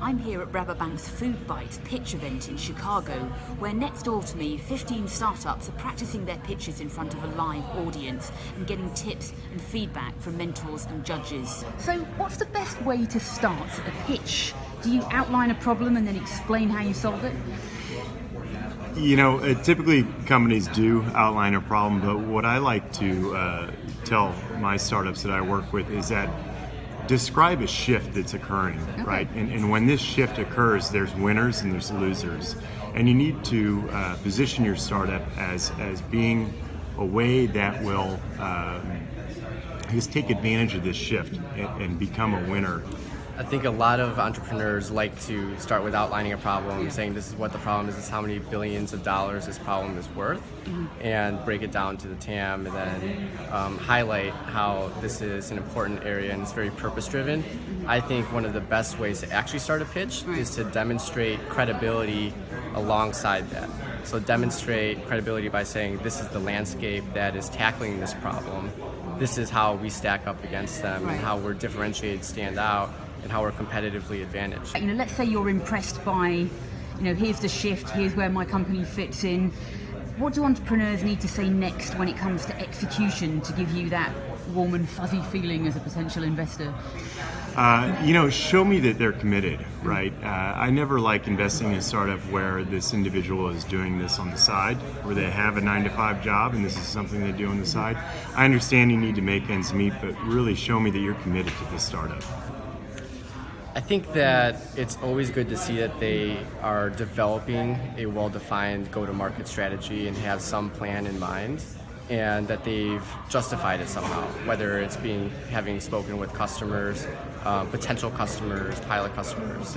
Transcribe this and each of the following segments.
I'm here at Rabobank's FoodBytes pitch event in Chicago, where next door to me, 15 startups are practicing their pitches in front of a live audience and getting tips and feedback from mentors and judges. So what's the best way to start a pitch? Do you outline a problem and then explain how you solve it? Typically companies do outline a problem, but what I like to tell my startups that I work with is that describe a shift that's occurring, okay. Right? And when this shift occurs, there's winners and there's losers. And you need to position your startup as being a way that will just take advantage of this shift and become a winner. I think a lot of entrepreneurs like to start with outlining a problem, saying this is what the problem is, this is how many billions of dollars this problem is worth, and break it down to the TAM, and then highlight how this is an important area and it's very purpose-driven. I think one of the best ways to actually start a pitch is to demonstrate credibility alongside that. So demonstrate credibility by saying this is the landscape that is tackling this problem, this is how we stack up against them, and how we're differentiated, stand out, and how we're competitively advantaged. Let's say you're impressed by, here's the shift, here's where my company fits in. What do entrepreneurs need to say next when it comes to execution to give you that warm and fuzzy feeling as a potential investor? Show me that they're committed, right? I never like investing in a startup where this individual is doing this on the side, where they have a 9-to-5 job and this is something they do on the side. I understand you need to make ends meet, but really show me that you're committed to this startup. I think that it's always good to see that they are developing a well-defined go-to-market strategy and have some plan in mind, and that they've justified it somehow, whether it's having spoken with customers, potential customers, pilot customers.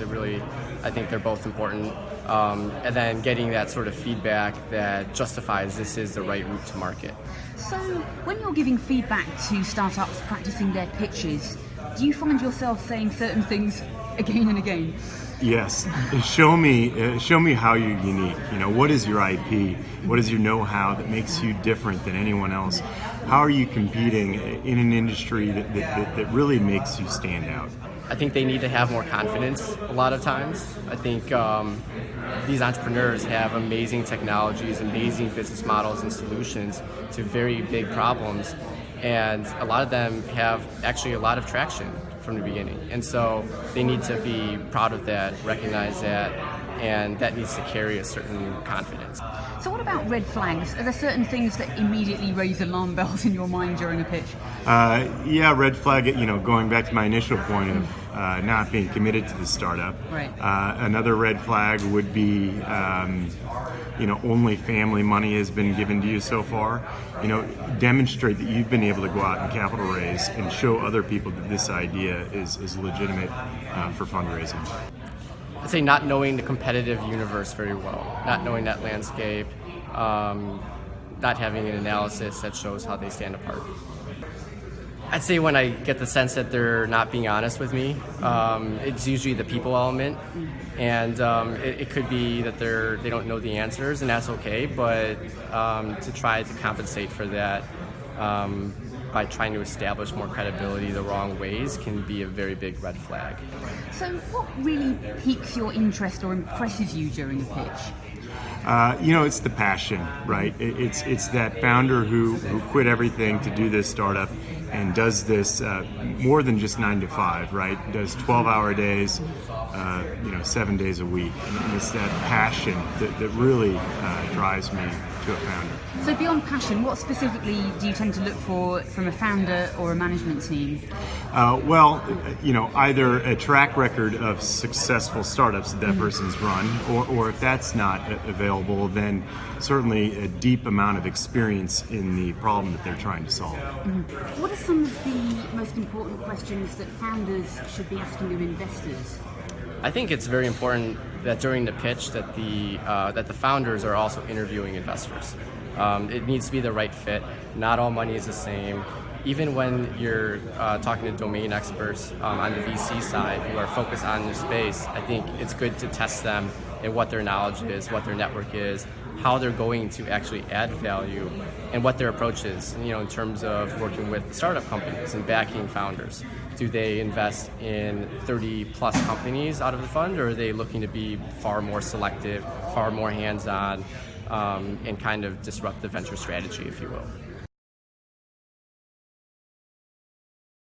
I think they're both important. And then getting that sort of feedback that justifies this is the right route to market. So when you're giving feedback to startups practicing their pitches, do you find yourself saying certain things again and again? Yes. Show me how you're unique. What is your IP? What is your know-how that makes you different than anyone else? How are you competing in an industry that really makes you stand out? I think they need to have more confidence a lot of times. I think these entrepreneurs have amazing technologies, amazing business models and solutions to very big problems. And a lot of them have actually a lot of traction from the beginning. And so they need to be proud of that, recognize that, and that needs to carry a certain confidence. So what about red flags? Are there certain things that immediately raise alarm bells in your mind during a pitch? Red flag, going back to my initial point of not being committed to the startup. Right. Another red flag would be, only family money has been given to you so far. Demonstrate that you've been able to go out and capital raise and show other people that this idea is legitimate for fundraising. I'd say not knowing the competitive universe very well, not knowing that landscape, not having an analysis that shows how they stand apart. I'd say when I get the sense that they're not being honest with me, it's usually the people element, and it could be that they don't know the answers, and that's okay, but to try to compensate for that by trying to establish more credibility the wrong ways can be a very big red flag. So what really piques your interest or impresses you during a pitch? It's the passion, right? It's that founder who quit everything to do this startup and does this more than just 9 to 5, right? Does 12-hour days, 7 days a week. And it's that passion that really drives me to a founder. So beyond passion, what specifically do you tend to look for from a founder or a management team? Either a track record of successful startups that person's run, or if that's not available, then certainly a deep amount of experience in the problem that they're trying to solve. What are some of the most important questions that founders should be asking of investors? I think it's very important that during the pitch that the founders are also interviewing investors. It needs to be the right fit. Not all money is the same. Even when you're talking to domain experts on the VC side who are focused on this space, I think it's good to test them and what their knowledge is, what their network is, how they're going to actually add value and what their approach is, in terms of working with startup companies and backing founders. Do they invest in 30 plus companies out of the fund, or are they looking to be far more selective, far more hands-on, and kind of disrupt the venture strategy, if you will?